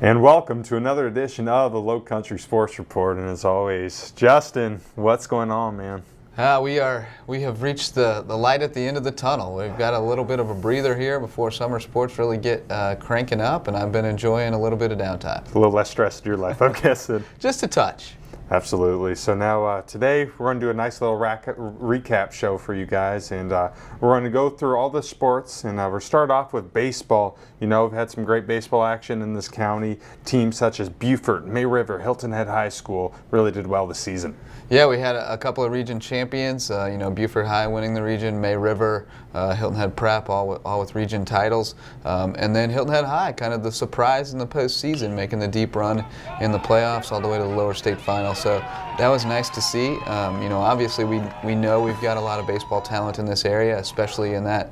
And welcome to another edition of the Lowcountry Sports Report. And as always, Justin, what's going on, man? We have reached the light at the end of the tunnel. We've got a little bit of a breather here before summer sports really get cranking up, and I've been enjoying a little bit of downtime. A little less stress in your life, I'm guessing. Just a touch. Absolutely. So now today we're going to do a nice little recap show for you guys, and we're going to go through all the sports, and we'll start off with baseball. You know, we've had some great baseball action in this county. Teams such as Beaufort, May River, Hilton Head High School really did well this season. Yeah, we had a couple of region champions. Beaufort High winning the region, May River, Hilton Head Prep, all with region titles, and then Hilton Head High, kind of the surprise in the postseason, making the deep run in the playoffs all the way to the lower state final. So that was nice to see. Obviously we know we've got a lot of baseball talent in this area, especially in that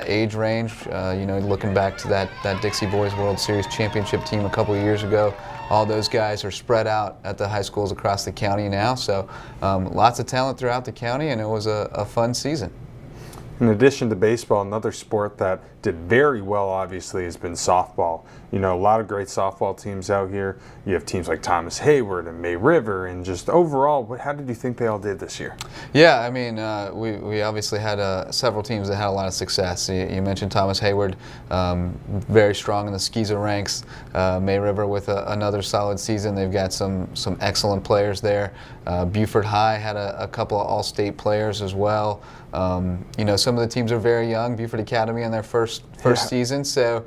age range. Looking back to that Dixie Boys World Series championship team a couple of years ago. All those guys are spread out at the high schools across the county now, so lots of talent throughout the county, and it was a fun season. In addition to baseball, another sport that did very well, obviously, has been softball. You know, a lot of great softball teams out here. You have teams like Thomas Hayward and May River, and just overall, how did you think they all did this year? Yeah, I mean, we obviously had several teams that had a lot of success. You mentioned Thomas Hayward, very strong in the Skeezer ranks. May River with another solid season. They've got some excellent players there. Beaufort High had a couple of all-state players as well. Some of the teams are very young. Beaufort Academy in their first season, so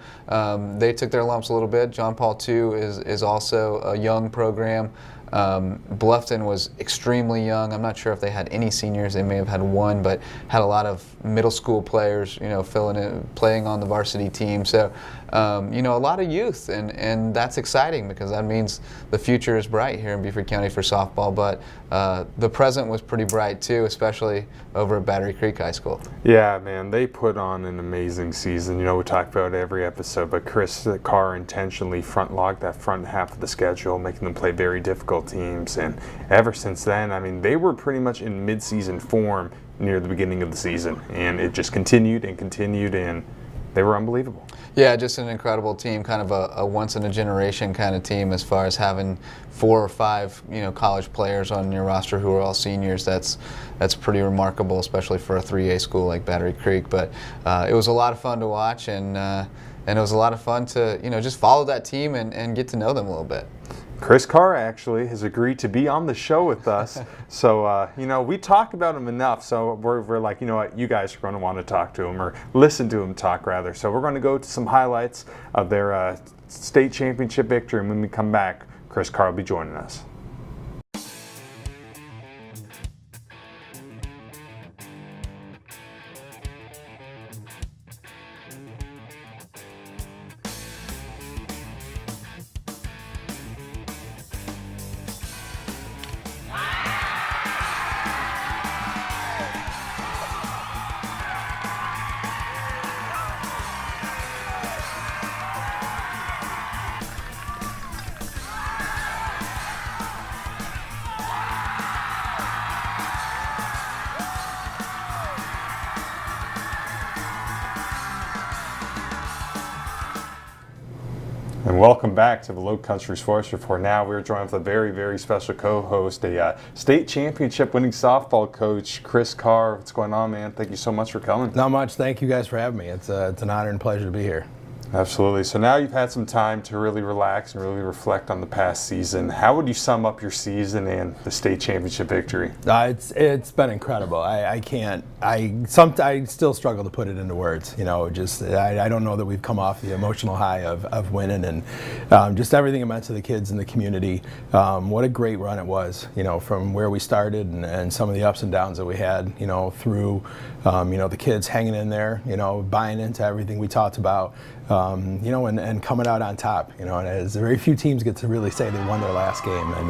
they took their lumps a little bit. John Paul II is also a young program. Bluffton was extremely young. I'm not sure if they had any seniors. They may have had one, but had a lot of middle school players, filling in, playing on the varsity team. So, a lot of youth, and that's exciting because that means the future is bright here in Beaufort County for softball. But the present was pretty bright too, especially over at Battery Creek High School. Yeah, man, they put on an amazing season. We talk about it every episode, but Carr intentionally front-logged that front half of the schedule, making them play very difficult teams. And ever since then, I mean, they were pretty much in mid-season form near the beginning of the season, and it just continued, and they were unbelievable. Yeah, just an incredible team, kind of a once-in-a-generation kind of team as far as having 4 or 5, college players on your roster who are all seniors. That's pretty remarkable, especially for a 3A school like Battery Creek. But it was a lot of fun to watch, and it was a lot of fun to, just follow that team and get to know them a little bit. Carr actually has agreed to be on the show with us. So, we talk about him enough. So we're like, you know what, you guys are going to want to talk to him, or listen to him talk rather. So we're going to go to some highlights of their state championship victory. And when we come back, Carr will be joining us. And welcome back to the Lowcountry Sports Report. Now we're joined with a very, very special co-host, a state championship winning softball coach, Carr. What's going on, man? Thank you so much for coming. Not much. Thank you guys for having me. It's an honor and pleasure to be here. Absolutely. So now you've had some time to really relax and really reflect on the past season. How would you sum up your season and the state championship victory? It's been incredible. I still struggle to put it into words. I don't know that we've come off the emotional high of winning, and just everything it meant to the kids in the community. What a great run it was. From where we started and some of the ups and downs that we had. Through the kids hanging in there. Buying into everything we talked about. And coming out on top, and as very few teams get to really say they won their last game, and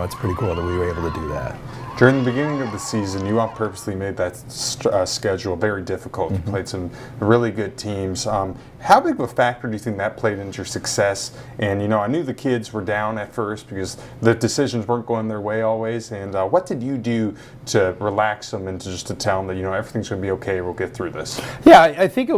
it's pretty cool that we were able to do that. During the beginning of the season, you all purposely made that schedule very difficult. You played some really good teams. How big of a factor do you think that played into your success? And, I knew the kids were down at first because the decisions weren't going their way always. And what did you do to relax them and to tell them that, everything's going to be okay, we'll get through this? Yeah, I think it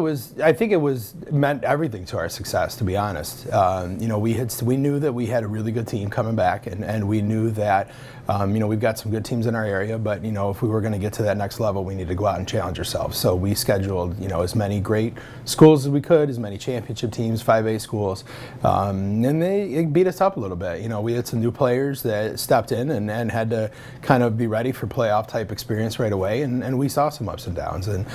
was meant everything to our success, to be honest. We knew that we had a really good team coming back, and we knew that we've got some good teams in our area, but if we were going to get to that next level, we needed to go out and challenge ourselves. So we scheduled as many great schools as we could, as many championship teams, 5A schools, and they beat us up a little bit. We had some new players that stepped in and had to kind of be ready for playoff type experience right away, and we saw some ups and downs. And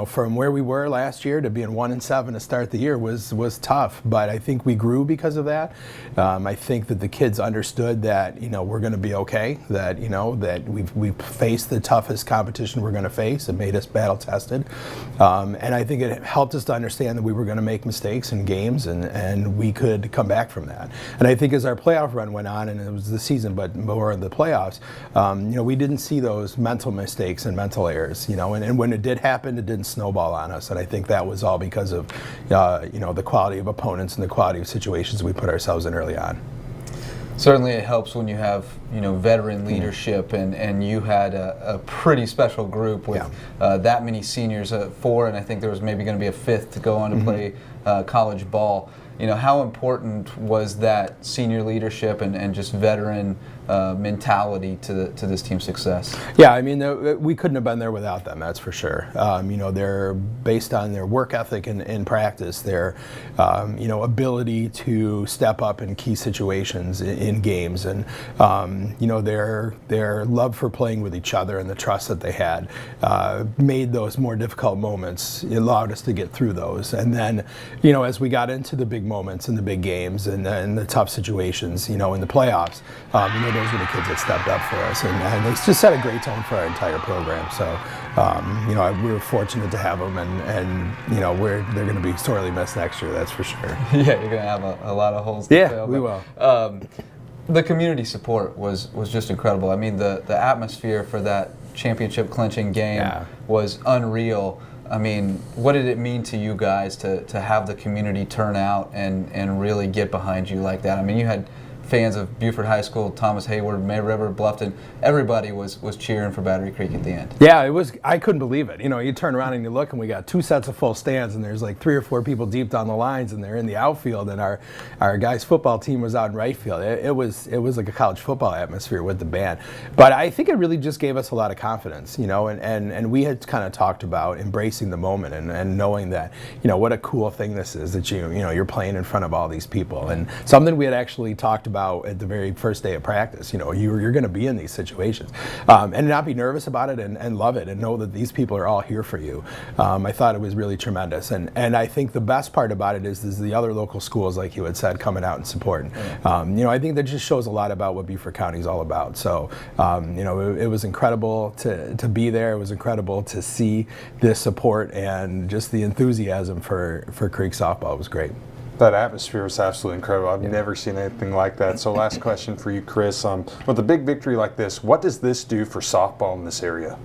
from where we were last year to being 1-7 to start the year was tough, but I think we grew because of that. I think that the kids understood that we're going to be okay, that that we've faced the toughest competition we're going to face. It made us battle tested, and I think it helped us to understand that we were going to make mistakes in games, and we could come back from that. And I think as our playoff run went on, and it was the season, but more in the playoffs, we didn't see those mental mistakes and mental errors, and when it did happen, it didn't snowball on us. And I think that was all because of the quality of opponents and the quality of situations we put ourselves in early on. Certainly it helps when you have veteran leadership, and you had a pretty special group with that many seniors, 4, and I think there was maybe going to be a 5th to go on to play college ball. How important was that senior leadership and just veteran mentality to this team's success? Yeah, we couldn't have been there without them, that's for sure. They're based on their work ethic in practice, their ability to step up in key situations in games, and their love for playing with each other and the trust that they had made those more difficult moments, it allowed us to get through those. And then, as we got into the big moments and the big games and the tough situations, in the playoffs, those were the kids that stepped up for us, and they just set a great tone for our entire program. So, we were fortunate to have them, and they're going to be sorely missed next year, that's for sure. Yeah, you're going to have a lot of holes to fill. Yeah, we will. The community support was just incredible. The atmosphere for that championship clinching game was unreal. What did it mean to you guys to have the community turn out and really get behind you like that? You had fans of Buford High School, Thomas Hayward, May River, Bluffton, everybody was cheering for Battery Creek at the end. Yeah, I couldn't believe it. You turn around and you look, and we got 2 sets of full stands, and there's like 3 or 4 people deep down the lines, and they're in the outfield, and our guys' football team was out in right field. It was like a college football atmosphere with the band. But I think it really just gave us a lot of confidence, and we had kind of talked about embracing the moment and knowing that, what a cool thing this is, that you're playing in front of all these people, and something we had actually talked about at the very first day of practice. You're going to be in these situations, and not be nervous about it, and love it, and know that these people are all here for you. I thought it was really tremendous, and I think the best part about it is the other local schools, like you had said, coming out and supporting. I think that just shows a lot about what Beaufort County is all about. So it was incredible to be there. It was incredible to see this support, and just the enthusiasm for Creek softball was great. That atmosphere was absolutely incredible. I've never seen anything like that. So last question for you, Chris. With a big victory like this, what does this do for softball in this area?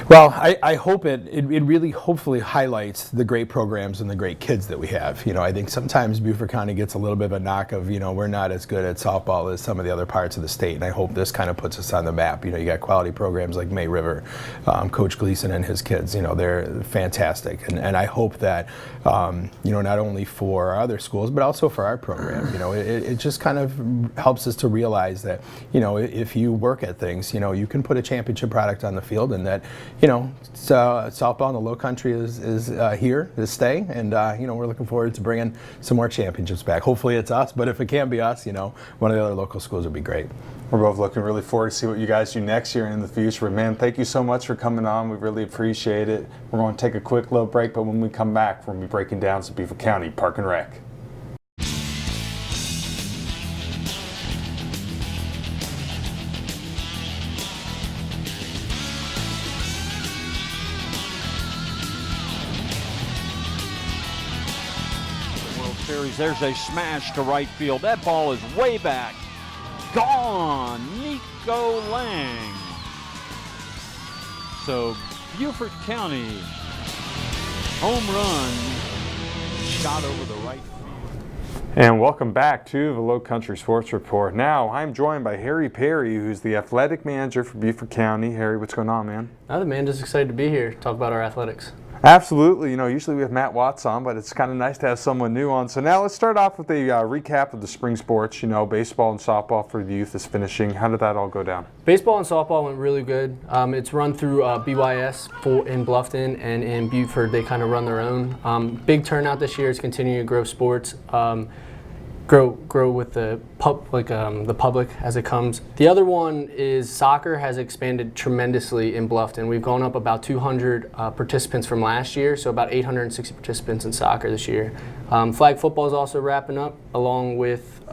Well, I hope it really hopefully highlights the great programs and the great kids that we have. I think sometimes Beaufort County gets a little bit of a knock of, we're not as good at softball as some of the other parts of the state, and I hope this kind of puts us on the map. You got quality programs like May River, Coach Gleason and his kids, they're fantastic, and I hope that, not only for our other schools, but also for our program. It just kind of helps us to realize that, if you work at things, you can put a championship product on the field, and that, softball in the Lowcountry is here to stay, and we're looking forward to bringing some more championships back. Hopefully it's us, but if it can't be us, one of the other local schools would be great. We're both looking really forward to see what you guys do next year and in the future. But man, thank you so much for coming on. We really appreciate it. We're going to take a quick little break, but when we come back, we're going to be breaking down some Beaufort County Park and Rec. Series. There's a smash to right field. That ball is way back. Gone. Nico Lang So Beaufort County, home run, shot over the right field. And welcome back to the Lowcountry Sports Report. Now, I'm joined by Harry Perry, who's the athletic manager for Beaufort County. Harry, what's going on, man? Nothing, man. Just excited to be here, talk about our athletics. Absolutely. You know, usually we have Matt Watts on, but it's kind of nice to have someone new on. So now let's start off with a recap of the spring sports. You know, baseball and softball for the youth is finishing. How did that all go down? Baseball and softball went really good. It's run through BYS in Bluffton, and in Beaufort they kind of run their own. Big turnout this year. It's continuing to grow sports. Grow with the public as it comes. The other one is soccer has expanded tremendously in Bluffton. We've gone up about 200 participants from last year, so about 860 participants in soccer this year. Flag football is also wrapping up, along with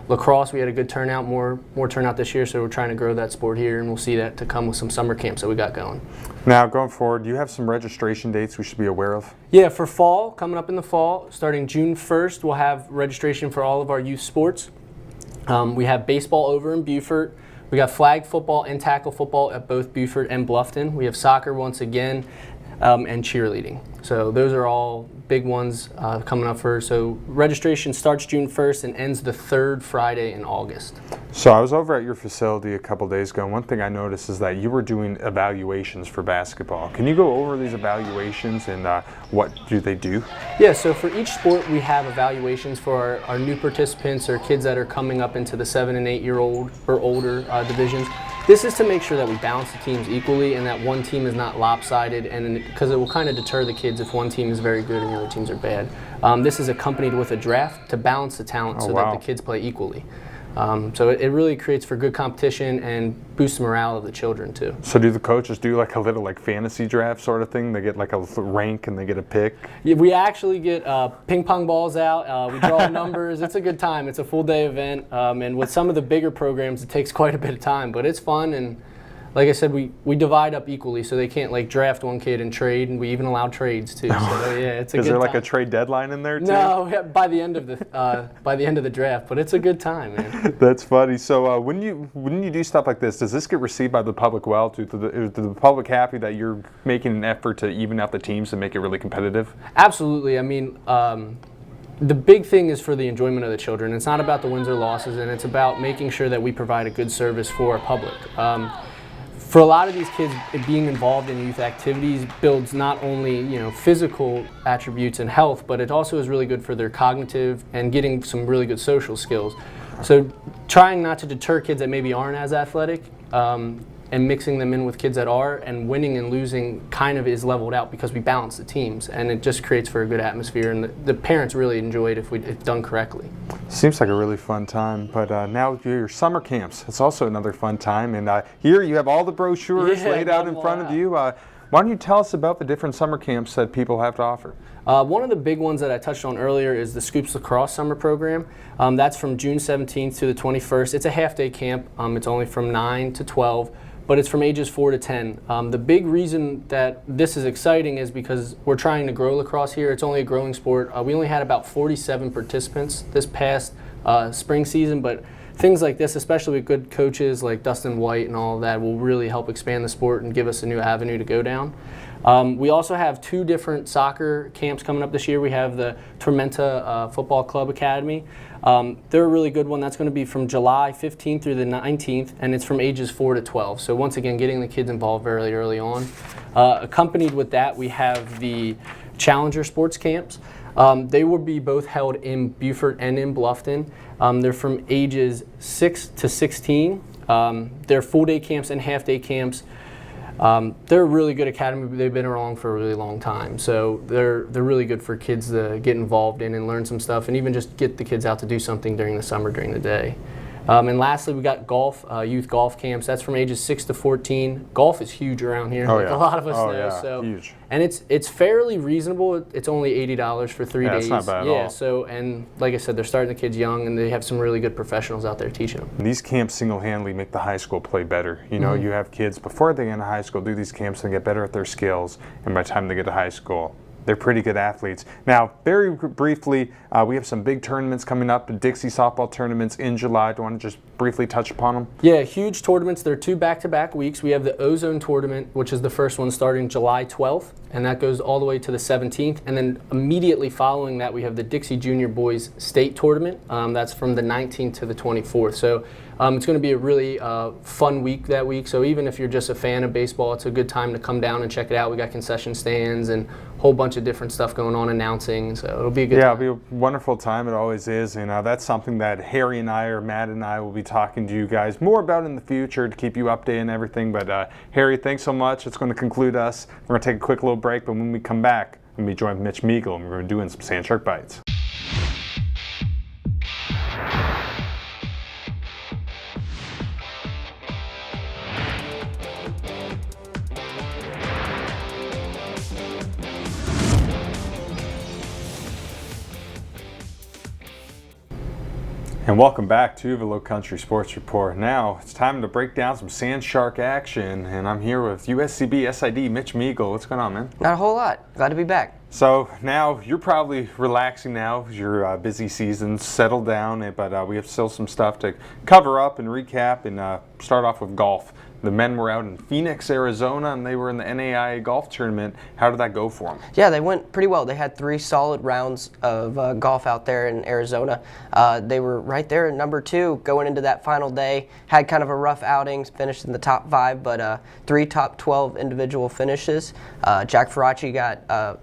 lacrosse. We had a good turnout, more turnout this year, so we're trying to grow that sport here, and we'll see that to come with some summer camps that we got going. Now, going forward, do you have some registration dates we should be aware of? Yeah, for fall, coming up in the fall, starting June 1st, we'll have registration for all of our youth sports. We have baseball over in Beaufort. We got flag football and tackle football at both Beaufort and Bluffton. We have soccer once again, and cheerleading. So those are all big ones coming up for. So registration starts June 1st and ends the third Friday in August. So I was over at your facility a couple days ago, and one thing I noticed is that you were doing evaluations for basketball. Can you go over these evaluations and what do they do? Yeah, so for each sport we have evaluations for our new participants or kids that are coming up into the 7 and 8 year old or older divisions. This is to make sure that we balance the teams equally and that one team is not lopsided, and because it will kind of deter the kids if one team is very good and the other teams are bad. This is accompanied with a draft to balance the talent so that the kids play equally. So it really creates for good competition and boosts the morale of the children too. So do the coaches do like a little like fantasy draft sort of thing? They get like a rank and they get a pick? Yeah, we actually get ping pong balls out. We draw numbers. It's a good time. It's a full day event. And with some of the bigger programs, it takes quite a bit of time, but it's fun. And like I said, we divide up equally, so they can't like draft one kid and trade, and we even allow trades too. So yeah, it's a good time. Is there like a trade deadline in there too? No, by the end of the draft, but it's a good time, man. That's funny. So when you do stuff like this, does this get received by the public well? Is the public happy that you're making an effort to even out the teams and make it really competitive? Absolutely. I mean, the big thing is for the enjoyment of the children. It's not about the wins or losses, and it's about making sure that we provide a good service for our public. For a lot of these kids, being involved in youth activities builds not only physical attributes and health, but it also is really good for their cognitive and getting some really good social skills. So trying not to deter kids that maybe aren't as athletic and mixing them in with kids that are, and winning and losing kind of is leveled out because we balance the teams, and it just creates for a good atmosphere, and the parents really enjoy it if done correctly. Seems like a really fun time, but now your summer camps, it's also another fun time, and here you have all the brochures laid out in front of you. Why don't you tell us about the different summer camps that people have to offer? One of the big ones that I touched on earlier is the Scoops Lacrosse Summer Program. That's from June 17th to the 21st. It's a half-day camp. It's only from 9 to 12. But it's from ages 4 to 10. The big reason that this is exciting is because we're trying to grow lacrosse here. It's only a growing sport. We only had about 47 participants this past spring season, but things like this, especially with good coaches like Dustin White and all of that, will really help expand the sport and give us a new avenue to go down. We also have 2 different soccer camps coming up this year. We have the Tormenta Football Club Academy. They're a really good one. That's going to be from July 15th through the 19th, and it's from ages 4 to 12. So once again, getting the kids involved very early on. Accompanied with that, we have the Challenger Sports Camps. They will be both held in Beaufort and in Bluffton. They're from ages 6 to 16. They're full-day camps and half-day camps. They're a really good academy. They've been around for a really long time, so they're really good for kids to get involved in and learn some stuff, and even just get the kids out to do something during the summer, during the day. And lastly, we got golf, youth golf camps. That's from ages 6 to 14. Golf is huge around here, like a lot of us know. Yeah, so huge. And it's fairly reasonable. It's only $80 for 3 days. It's not bad at all. So, and like I said, they're starting the kids young, and they have some really good professionals out there teaching them. These camps single-handedly make the high school play better. You know, you have kids before they get into high school do these camps and get better at their skills, and by the time they get to high school, they're pretty good athletes. Now, very briefly, we have some big tournaments coming up, Dixie softball tournaments in July. Do you want to just briefly touch upon them? Yeah, huge tournaments. There are 2 back-to-back weeks. We have the Ozone Tournament, which is the first one starting July 12th, and that goes all the way to the 17th. And then immediately following that, we have the Dixie Junior Boys State Tournament. That's from the 19th to the 24th. So it's going to be a really fun week that week. So even if you're just a fan of baseball, it's a good time to come down and check it out. We got concession stands and a whole bunch of different stuff going on, announcing. So it'll be a good time. Yeah, it'll be a wonderful time. It always is. And that's something that Harry and I, or Matt and I, will be talking to you guys more about in the future to keep you updated and everything. But Harry, thanks so much. It's going to conclude us. We're going to take a quick little break, but when we come back, we're going to be joined with Mitch Meagle, and we're going to be doing some Sand Shark Bites. And welcome back to the Lowcountry Sports Report. Now it's time to break down some Sand Shark action, and I'm here with USCB SID Mitch Meagle. What's going on, man? Not a whole lot. Glad to be back. So now you're probably relaxing now. Your busy season's settled down, but we have still some stuff to cover up and recap, and start off with golf. The men were out in Phoenix, Arizona, and they were in the NAIA golf tournament. How did that go for them? Yeah, they went pretty well. They had 3 solid rounds of golf out there in Arizona. They were right there at number 2 going into that final day. Had kind of a rough outing, finished in the top 5, but 3 top 12 individual finishes. Jack Faraci got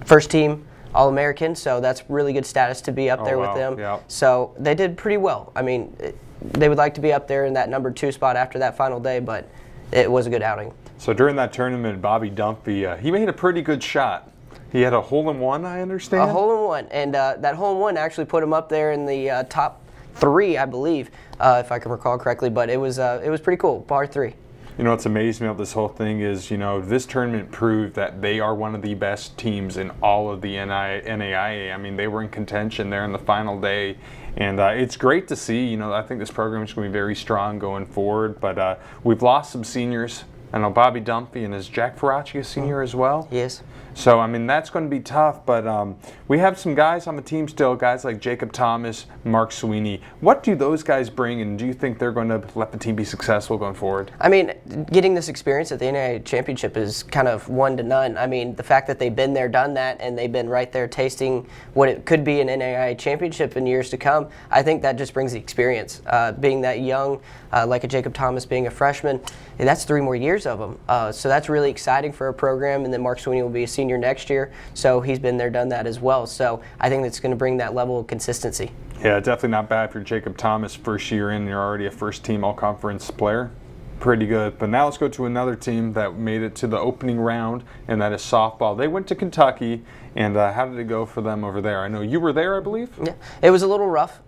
first team All-American, so that's really good status to be up there with them. Yep. So they did pretty well. I mean, they would like to be up there in that number 2 spot after that final day, but it was a good outing. So during that tournament, Bobby Dumpy, he made a pretty good shot. He had a hole-in-one, I understand? A hole-in-one, and that hole-in-one actually put him up there in the top 3, I believe, if I can recall correctly, but it was pretty cool, par 3. You know what's amazing about this whole thing is, this tournament proved that they are one of the best teams in all of the NAIA. I mean, they were in contention there in the final day, and it's great to see. I think this program is going to be very strong going forward, but we've lost some seniors. I know Bobby Dumpy, and is Jack Faraci a senior as well? Yes. So, I mean, that's going to be tough, but we have some guys on the team still, guys like Jacob Thomas, Mark Sweeney. What do those guys bring, and do you think they're going to let the team be successful going forward? I mean, getting this experience at the NAIA Championship is kind of 1 to none. I mean, the fact that they've been there, done that, and they've been right there tasting what it could be an NAIA Championship in years to come, I think that just brings the experience. Being that young, like a Jacob Thomas being a freshman, and that's 3 more years of them. So that's really exciting for a program, and then Mark Sweeney will be a senior next year, so he's been there, done that as well. So I think that's going to bring that level of consistency. Yeah, definitely not bad for Jacob Thomas. First year in, you're already a first-team all-conference player. Pretty good. But now let's go to another team that made it to the opening round, and that is softball. They went to Kentucky, and how did it go for them over there? I know you were there, I believe? Yeah, it was a little rough.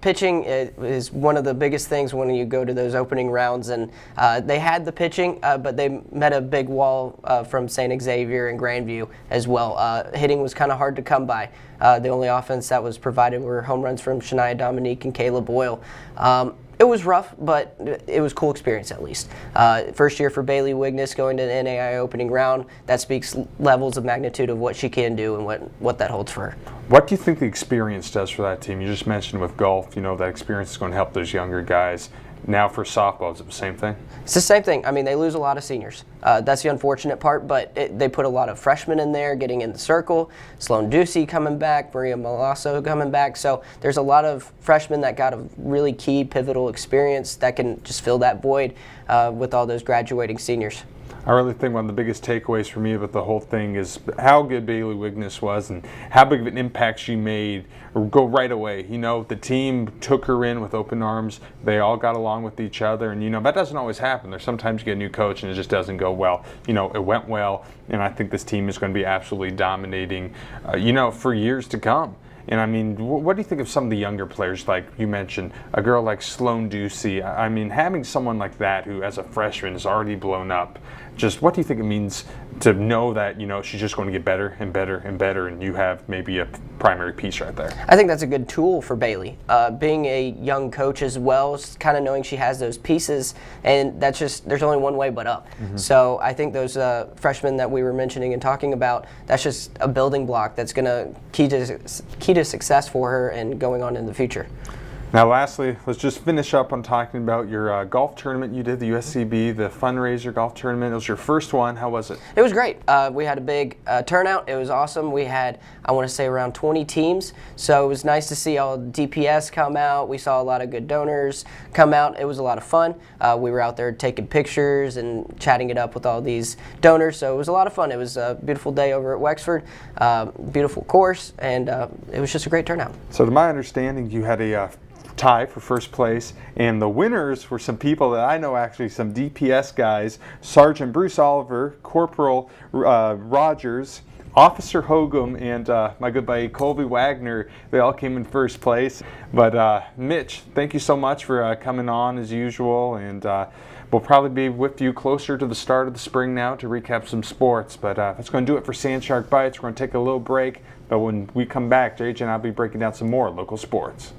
Pitching is one of the biggest things when you go to those opening rounds, and they had the pitching, but they met a big wall from St. Xavier and Grandview as well. Hitting was kind of hard to come by. The only offense that was provided were home runs from Shania Dominique and Kayla Boyle. It was rough, but it was a cool experience at least. First year for Bailey Wiggness going to the NAIA opening round. That speaks levels of magnitude of what she can do and what that holds for her. What do you think the experience does for that team? You just mentioned with golf, that experience is going to help those younger guys. Now for softball, is it the same thing? It's the same thing. I mean, they lose a lot of seniors. That's the unfortunate part, but they put a lot of freshmen in there getting in the circle. Sloan Ducey coming back, Maria Malasso coming back. So there's a lot of freshmen that got a really key, pivotal experience that can just fill that void with all those graduating seniors. I really think one of the biggest takeaways for me about the whole thing is how good Bailey Wiggness was and how big of an impact she made go right away. The team took her in with open arms. They all got along with each other, and that doesn't always happen. There's sometimes you get a new coach and it just doesn't go well. It went well, and I think this team is going to be absolutely dominating, for years to come. And I mean, what do you think of some of the younger players, like you mentioned, a girl like Sloan Ducey? I mean, having someone like that who, as a freshman, is already blown up, just what do you think it means to know that, she's just going to get better and better and better, and you have maybe a primary piece right there? I think that's a good tool for Bailey. Being a young coach as well, kind of knowing she has those pieces, and that's just, there's only one way but up. Mm-hmm. So I think those freshmen that we were mentioning and talking about, that's just a building block that's going to key to success for her and going on in the future. Now, lastly, let's just finish up on talking about your golf tournament you did, the USCB, the fundraiser golf tournament. It was your first one. How was it? It was great. We had a big turnout. It was awesome. We had, I want to say, around 20 teams. So it was nice to see all the DPS come out. We saw a lot of good donors come out. It was a lot of fun. We were out there taking pictures and chatting it up with all these donors. So it was a lot of fun. It was a beautiful day over at Wexford, beautiful course, and it was just a great turnout. So to my understanding, you had a tie for first place, and the winners were some people that I know, actually some DPS guys: Sergeant Bruce Oliver, Corporal Rogers, Officer Hogum, and my good buddy Colby Wagner. They all came in first place. But Mitch, thank you so much for coming on as usual, and we'll probably be with you closer to the start of the spring now to recap some sports. But that's going to do it for Sand Shark Bites. We're going to take a little break, but when we come back, JJ and I'll be breaking down some more local sports.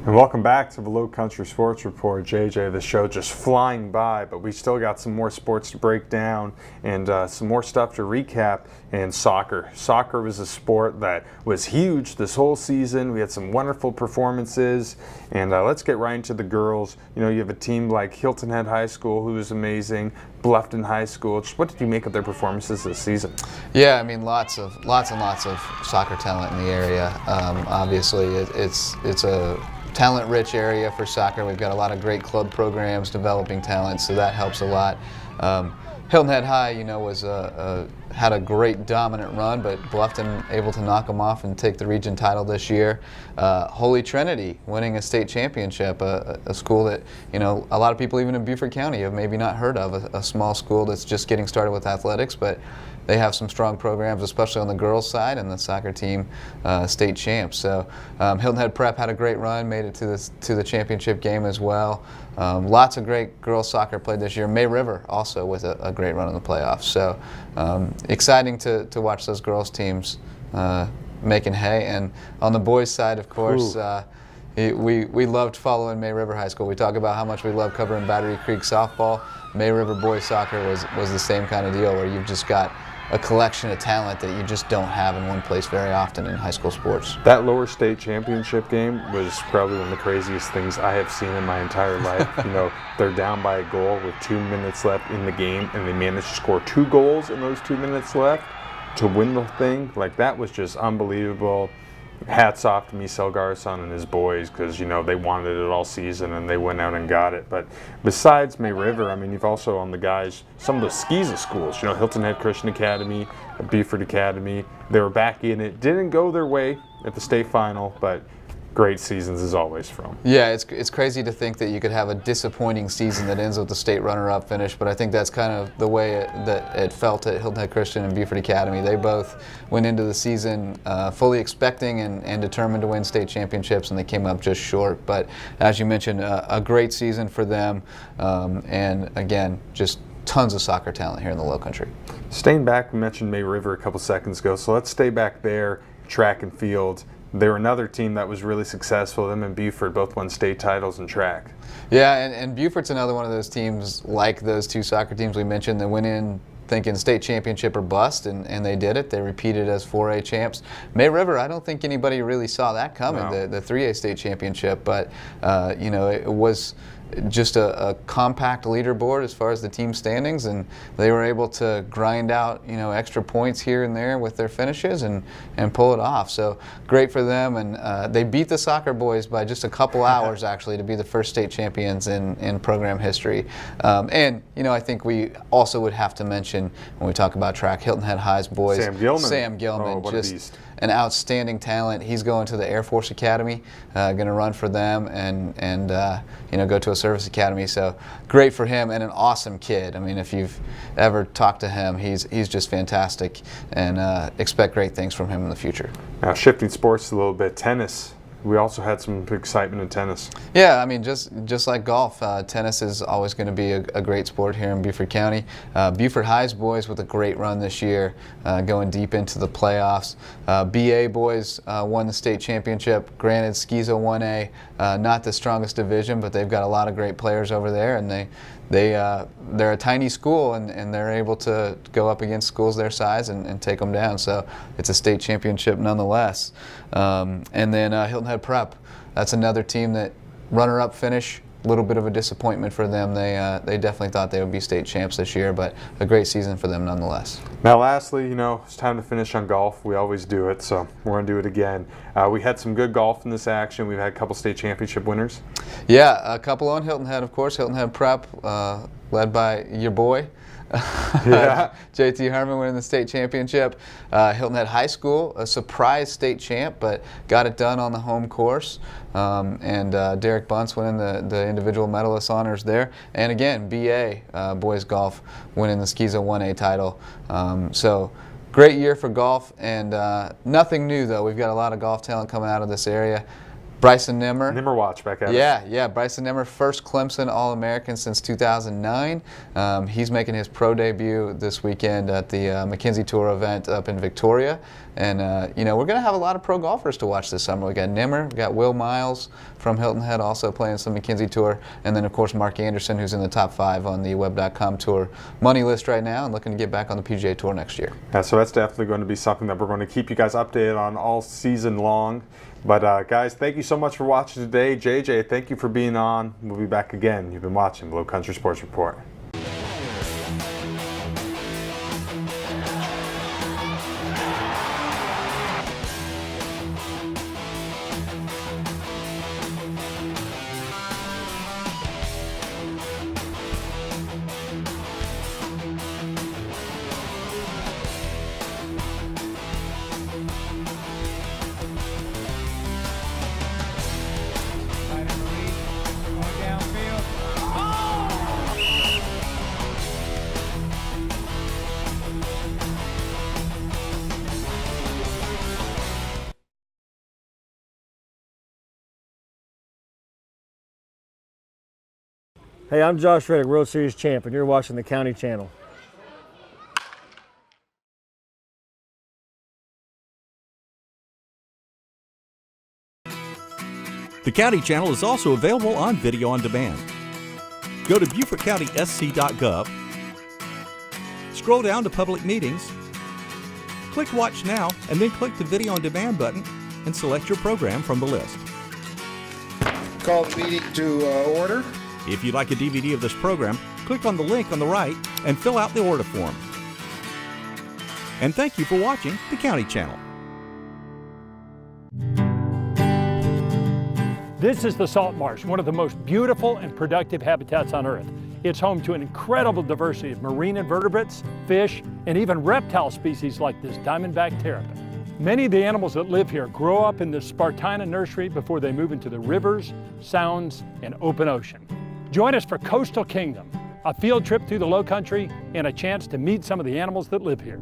And welcome back to the Lowcountry Sports Report. JJ, the show just flying by, but we still got some more sports to break down and some more stuff to recap. And soccer. Soccer was a sport that was huge this whole season. We had some wonderful performances. And let's get right into the girls. You know, you have a team like Hilton Head High School, who is amazing, Bluffton High School. Just what did you make of their performances this season? Yeah, I mean, lots and lots of soccer talent in the area. Obviously, it's a talent-rich area for soccer. We've got a lot of great club programs developing talent, so that helps a lot. Hilton Head High, you know, had a great dominant run, but Bluffton able to knock them off and take the region title this year. Holy Trinity winning a state championship, a school that, you know, a lot of people even in Beaufort County have maybe not heard of, a small school that's just getting started with athletics, but they have some strong programs, especially on the girls' side, and the soccer team state champs. So Hilton Head Prep had a great run, made it to the championship game as well. Lots of great girls' soccer played this year. May River also with a great run in the playoffs. So exciting to watch those girls' teams making hay. And on the boys' side, of course, we loved following May River High School. We talk about how much we love covering Battery Creek softball. May River boys soccer was the same kind of deal, where you've just got a collection of talent that you just don't have in one place very often in high school sports. That lower state championship game was probably one of the craziest things I have seen in my entire life. You know, they're down by a goal with 2 minutes left in the game, and they managed to score 2 goals in those 2 minutes left to win the thing. Like, that was just unbelievable. Hats off to Michel Garson and his boys, because, you know, they wanted it all season and they went out and got it. But besides May River, I mean, you've also on the guys some of the Skeeza schools. You know, Hilton Head Christian Academy, Beaufort Academy. They were back in it. Didn't go their way at the state final, but great seasons as always from. Yeah, it's crazy to think that you could have a disappointing season that ends with the state runner-up finish, but I think that's kind of the way that it felt at Hilton Head Christian and Beaufort Academy. They both went into the season fully expecting and determined to win state championships, and they came up just short. But as you mentioned, a great season for them, and again, just tons of soccer talent here in the Lowcountry. Staying back, we mentioned May River a couple seconds ago, so let's stay back there, track and field. They were another team that was really successful. Them and Beaufort both won state titles in track. Yeah, and Beaufort's another one of those teams, like those two soccer teams we mentioned, that went in thinking state championship or bust, and they did it. They repeated as 4A champs. May River, I don't think anybody really saw that coming, No. the 3A state championship, but you know, it was just a compact leaderboard as far as the team standings, and they were able to grind out, you know, extra points here and there with their finishes and pull it off. So great for them, and they beat the soccer boys by just a couple hours actually to be the first state champions in program history. And you know, I think we also would have to mention when we talk about track, Hilton Head High's boys, Sam Gilman, oh, what a beast. An outstanding talent. He's going to the Air Force Academy, going to run for them, and you know, go to a service academy. So great for him, and an awesome kid. I mean, if you've ever talked to him, he's just fantastic, and expect great things from him in the future. Now, shifting sports a little bit, tennis we also had some excitement in tennis. Yeah, I mean, just like golf, tennis is always going to be a great sport here in Beaufort County. Beaufort High's boys with a great run this year, going deep into the playoffs. BA boys won the state championship. Granted, Schizo 1A, not the strongest division, but they've got a lot of great players over there, and they're a tiny school, and they're able to go up against schools their size and take them down. So it's a state championship nonetheless. And then Hilton Head Prep, that's another team that runner-up finish. A little bit of a disappointment for them. They definitely thought they would be state champs this year, but a great season for them nonetheless. Now lastly, it's time to finish on golf. We always do it, so we're going to do it again. We had some good golf in this action. We've had a couple state championship winners. Yeah, a couple on Hilton Head, of course. Hilton Head Prep, led by your boy, Yeah. JT Herman winning the state championship. Hilton Head High School, a surprise state champ, but got it done on the home course. And Derek Bunce winning the individual medalist honors there. And again, BA boys golf winning the Schizo 1A title. So great year for golf, and nothing new though. We've got a lot of golf talent coming out of this area. Bryson Nimmer. Nimmer watch back at us. Yeah, Bryson Nimmer, first Clemson All-American since 2009. He's making his pro debut this weekend at the McKenzie Tour event up in Victoria. And, we're going to have a lot of pro golfers to watch this summer. We got Nimmer, we got Will Miles from Hilton Head also playing some McKenzie Tour. And then, of course, Mark Anderson, who's in the top 5 on the Web.com Tour money list right now and looking to get back on the PGA Tour next year. Yeah, so that's definitely going to be something that we're going to keep you guys updated on all season long. But guys, thank you so much for watching today. JJ, thank you for being on. We'll be back again. You've been watching Lowcountry Sports Report. Hey, I'm Josh Reddick, World Series champ, and you're watching the County Channel. The County Channel is also available on video on demand. Go to BeaufortCountySC.gov, scroll down to Public Meetings, click Watch Now, and then click the Video on Demand button and select your program from the list. Call the meeting to order. If you'd like a DVD of this program, click on the link on the right and fill out the order form. And thank you for watching the County Channel. This is the salt marsh, one of the most beautiful and productive habitats on Earth. It's home to an incredible diversity of marine invertebrates, fish, and even reptile species like this diamondback terrapin. Many of the animals that live here grow up in the Spartina nursery before they move into the rivers, sounds, and open ocean. Join us for Coastal Kingdom, a field trip through the Lowcountry and a chance to meet some of the animals that live here.